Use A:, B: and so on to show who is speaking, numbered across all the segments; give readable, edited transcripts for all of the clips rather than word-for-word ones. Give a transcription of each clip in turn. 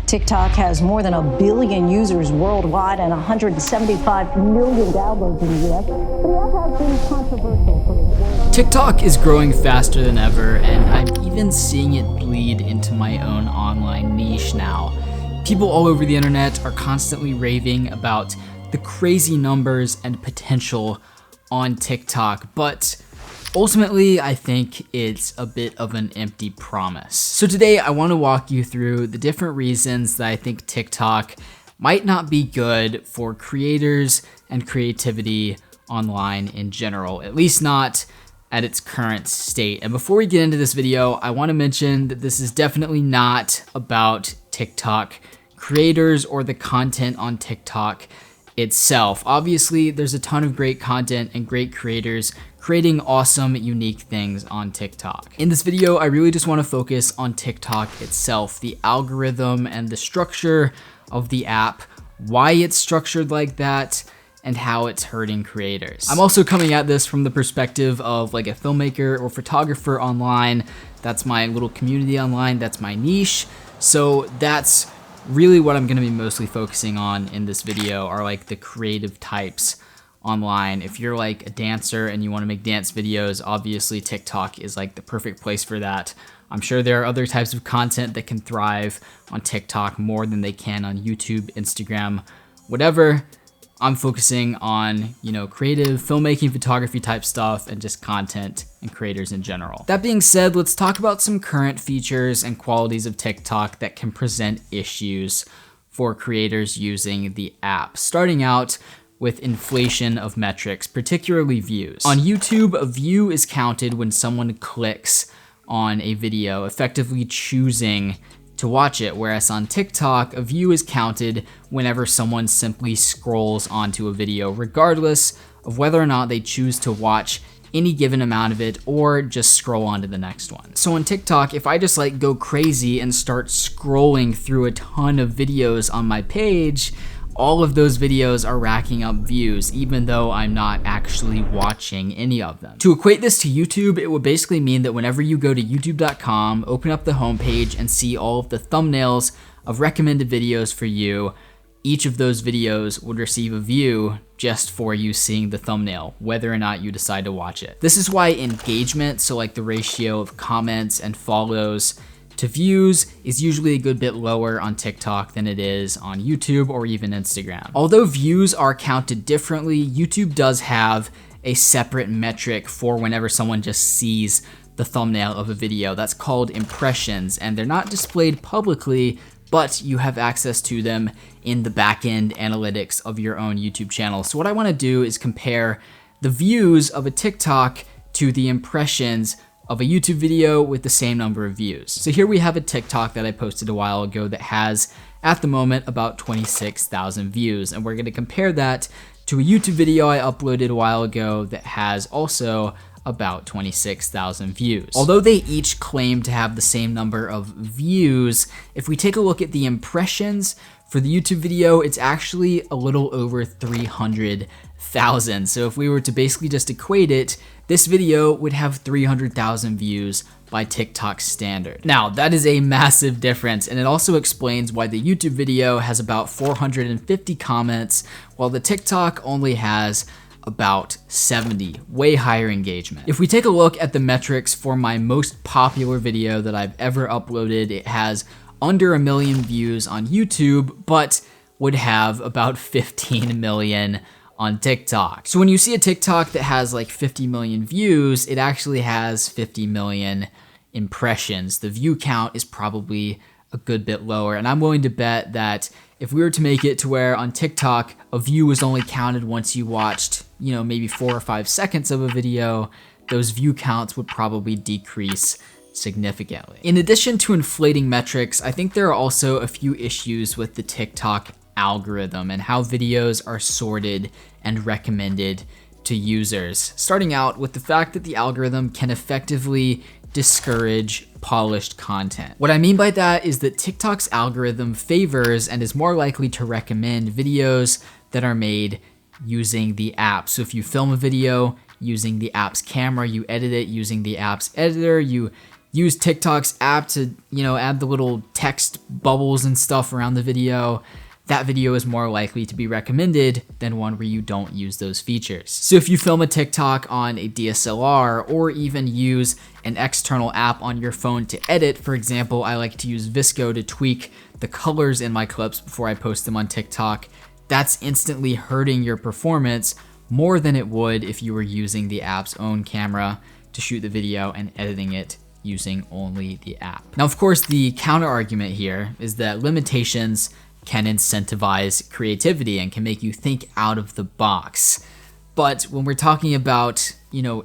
A: TikTok has more than 1 billion users worldwide and 175 million downloads in the US, but the app has been controversial for its
B: TikTok is growing faster than ever, and I'm even seeing it bleed into my own online niche now. People all over the internet are constantly raving about the crazy numbers and potential on TikTok, but ultimately, I think it's a bit of an empty promise. So today, I want to walk you through the different reasons that I think TikTok might not be good for creators and creativity online in general, at least not at its current state. And before we get into this video, I want to mention that this is definitely not about TikTok creators or the content on TikTok itself. Obviously, there's a ton of great content and great creators creating awesome, unique things on TikTok. In this video, I really just want to focus on TikTok itself, the algorithm and the structure of the app, why it's structured like that, and how it's hurting creators. I'm also coming at this from the perspective of like a filmmaker or photographer online. That's my little community online, that's my niche. So that's really what I'm gonna be mostly focusing on in this video, are like the creative types online. If you're like a dancer and you wanna make dance videos, obviously TikTok is like the perfect place for that. I'm sure there are other types of content that can thrive on TikTok more than they can on YouTube, Instagram, whatever. I'm focusing on, creative filmmaking, photography type stuff, and just content and creators in general. That being said, let's talk about some current features and qualities of TikTok that can present issues for creators using the app. Starting out with inflation of metrics, particularly views. On YouTube, a view is counted when someone clicks on a video, effectively choosing to watch it, whereas on TikTok, a view is counted whenever someone simply scrolls onto a video, regardless of whether or not they choose to watch any given amount of it or just scroll on to the next one. So on TikTok, if I just go crazy and start scrolling through a ton of videos on my page, all of those videos are racking up views, even though I'm not actually watching any of them. To equate this to YouTube, it would basically mean that whenever you go to youtube.com, open up the homepage and see all of the thumbnails of recommended videos for you, each of those videos would receive a view just for you seeing the thumbnail, whether or not you decide to watch it. This is why engagement, so like the ratio of comments and follows to views, is usually a good bit lower on TikTok than it is on YouTube or even Instagram. Although views are counted differently, YouTube does have a separate metric for whenever someone just sees the thumbnail of a video. That's called impressions, and they're not displayed publicly, but you have access to them in the backend analytics of your own YouTube channel. So what I wanna do is compare the views of a TikTok to the impressions of a YouTube video with the same number of views. So here we have a TikTok that I posted a while ago that has, at the moment, about 26,000 views. And we're gonna compare that to a YouTube video I uploaded a while ago that has also about 26,000 views. Although they each claim to have the same number of views, if we take a look at the impressions for the YouTube video, it's actually a little over 300,000. So if we were to basically just equate it, this video would have 300,000 views by TikTok standard. Now, that is a massive difference, and it also explains why the YouTube video has about 450 comments, while the TikTok only has about 70, way higher engagement. If we take a look at the metrics for my most popular video that I've ever uploaded, it has under 1 million views on YouTube, but would have about 15 million on TikTok. So when you see a TikTok that has like 50 million views, it actually has 50 million impressions. The view count is probably a good bit lower, and I'm willing to bet that if we were to make it to where on TikTok a view was only counted once you watched, maybe 4 or 5 seconds of a video, those view counts would probably decrease significantly. In addition to inflating metrics, I think there are also a few issues with the TikTok algorithm and how videos are sorted and recommended to users. Starting out with the fact that the algorithm can effectively discourage polished content. What I mean by that is that TikTok's algorithm favors and is more likely to recommend videos that are made using the app. So if you film a video using the app's camera, you edit it using the app's editor, you use TikTok's app to, add the little text bubbles and stuff around the video, that video is more likely to be recommended than one where you don't use those features. So if you film a TikTok on a DSLR or even use an external app on your phone to edit, for example, I like to use Visco to tweak the colors in my clips before I post them on TikTok, that's instantly hurting your performance more than it would if you were using the app's own camera to shoot the video and editing it using only the app. Now, of course, the counter argument here is that limitations can incentivize creativity and can make you think out of the box. But when we're talking about,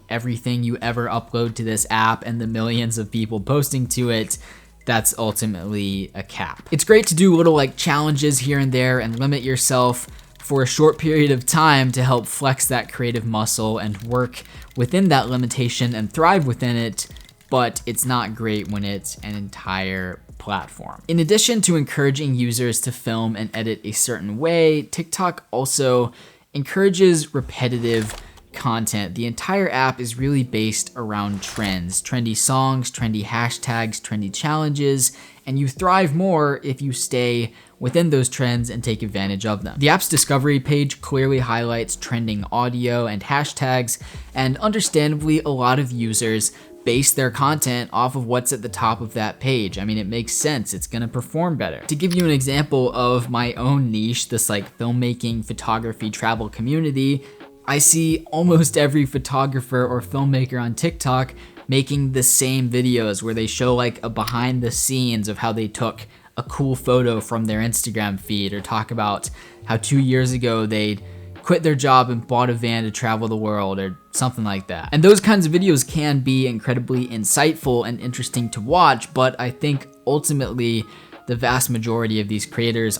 B: everything you ever upload to this app and the millions of people posting to it, that's ultimately a cap. It's great to do little challenges here and there and limit yourself for a short period of time to help flex that creative muscle and work within that limitation and thrive within it, but it's not great when it's an entire platform. In addition to encouraging users to film and edit a certain way, TikTok also encourages repetitive content. The entire app is really based around trends, trendy songs, trendy hashtags, trendy challenges, and you thrive more if you stay within those trends and take advantage of them. The app's discovery page clearly highlights trending audio and hashtags, and understandably, a lot of users base their content off of what's at the top of that page. I mean, it makes sense. It's gonna perform better. To give you an example of my own niche, this filmmaking, photography, travel community, I see almost every photographer or filmmaker on TikTok making the same videos where they show a behind the scenes of how they took a cool photo from their Instagram feed, or talk about how 2 years ago they quit their job and bought a van to travel the world, or something like that. And those kinds of videos can be incredibly insightful and interesting to watch, but I think ultimately the vast majority of these creators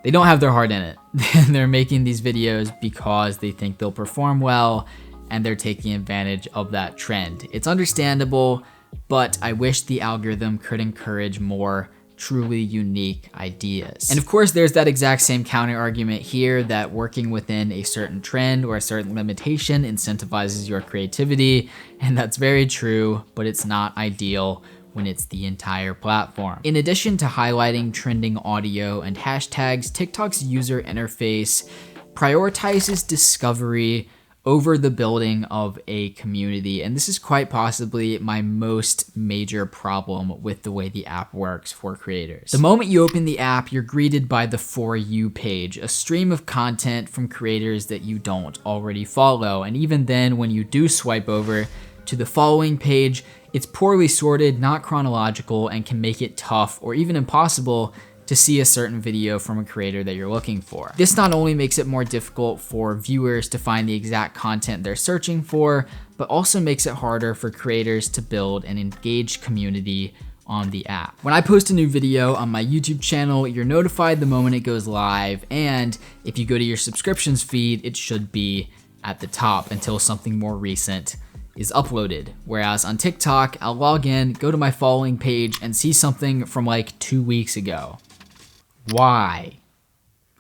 B: they don't have their heart in it. They're making these videos because they think they'll perform well, and they're taking advantage of that trend. It's understandable, but I wish the algorithm could encourage more truly unique ideas. And of course, there's that exact same counter argument here that working within a certain trend or a certain limitation incentivizes your creativity, and that's very true, but it's not ideal when it's the entire platform. In addition to highlighting trending audio and hashtags, TikTok's user interface prioritizes discovery over the building of a community. And this is quite possibly my most major problem with the way the app works for creators. The moment you open the app, you're greeted by the For You page, a stream of content from creators that you don't already follow. And even then, when you do swipe over to the following page, it's poorly sorted, not chronological, and can make it tough or even impossible to see a certain video from a creator that you're looking for. This not only makes it more difficult for viewers to find the exact content they're searching for, but also makes it harder for creators to build an engaged community on the app. When I post a new video on my YouTube channel, you're notified the moment it goes live, and if you go to your subscriptions feed, it should be at the top until something more recent is uploaded. Whereas on TikTok, I'll log in, go to my following page, and see something from 2 weeks ago. Why?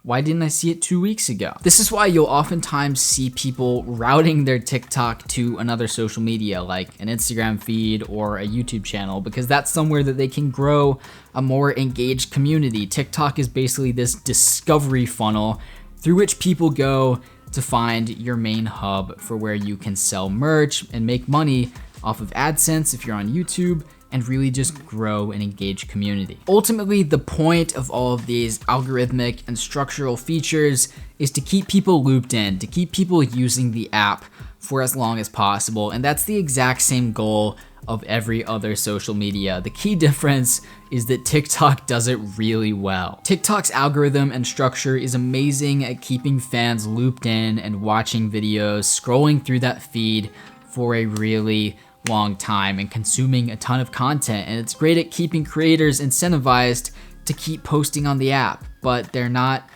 B: Why didn't I see it 2 weeks ago? This is why you'll oftentimes see people routing their TikTok to another social media, like an Instagram feed or a YouTube channel, because that's somewhere that they can grow a more engaged community. TikTok is basically this discovery funnel through which people go to find your main hub for where you can sell merch and make money off of AdSense if you're on YouTube, and really just grow an engaged community. Ultimately, the point of all of these algorithmic and structural features is to keep people looped in, to keep people using the app for as long as possible, and that's the exact same goal of every other social media. The key difference is that TikTok does it really well. TikTok's algorithm and structure is amazing at keeping fans looped in and watching videos, scrolling through that feed for a really long time and consuming a ton of content. And it's great at keeping creators incentivized to keep posting on the app, but they're not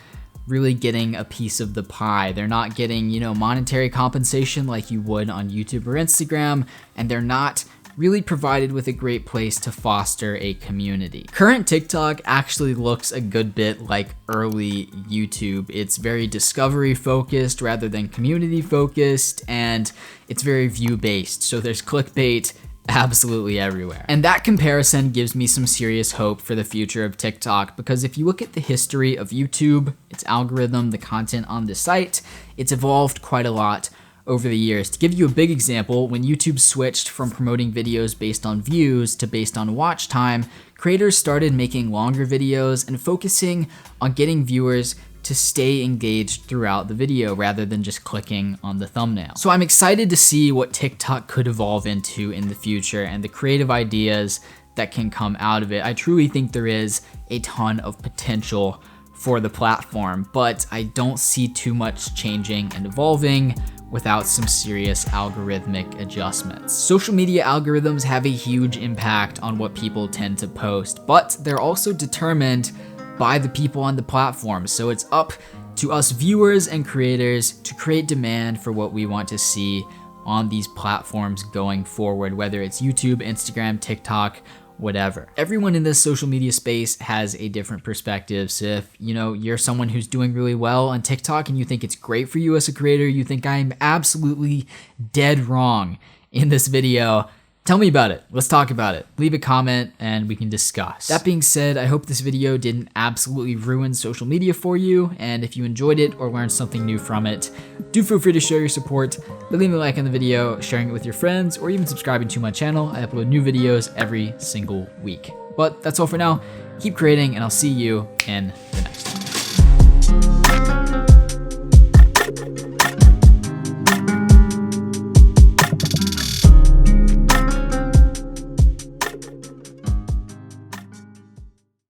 B: really getting a piece of the pie. They're not getting, monetary compensation like you would on YouTube or Instagram, and they're not really provided with a great place to foster a community. Current TikTok actually looks a good bit like early YouTube. It's very discovery focused rather than community focused, and it's very view based. So there's clickbait absolutely everywhere. And that comparison gives me some serious hope for the future of TikTok, because if you look at the history of YouTube, its algorithm, the content on the site, it's evolved quite a lot over the years. To give you a big example, when YouTube switched from promoting videos based on views to based on watch time, creators started making longer videos and focusing on getting viewers to stay engaged throughout the video rather than just clicking on the thumbnail. So I'm excited to see what TikTok could evolve into in the future and the creative ideas that can come out of it. I truly think there is a ton of potential for the platform, but I don't see too much changing and evolving without some serious algorithmic adjustments. Social media algorithms have a huge impact on what people tend to post, but they're also determined by the people on the platform. So it's up to us viewers and creators to create demand for what we want to see on these platforms going forward, whether it's YouTube, Instagram, TikTok, whatever. Everyone in this social media space has a different perspective. So if you're someone who's doing really well on TikTok and you think it's great for you as a creator, you think I'm absolutely dead wrong in this video, tell me about it. Let's talk about it. Leave a comment and we can discuss. That being said, I hope this video didn't absolutely ruin social media for you. And if you enjoyed it or learned something new from it, do feel free to show your support by leaving a like on the video, sharing it with your friends, or even subscribing to my channel. I upload new videos every single week. But that's all for now. Keep creating and I'll see you in the next one.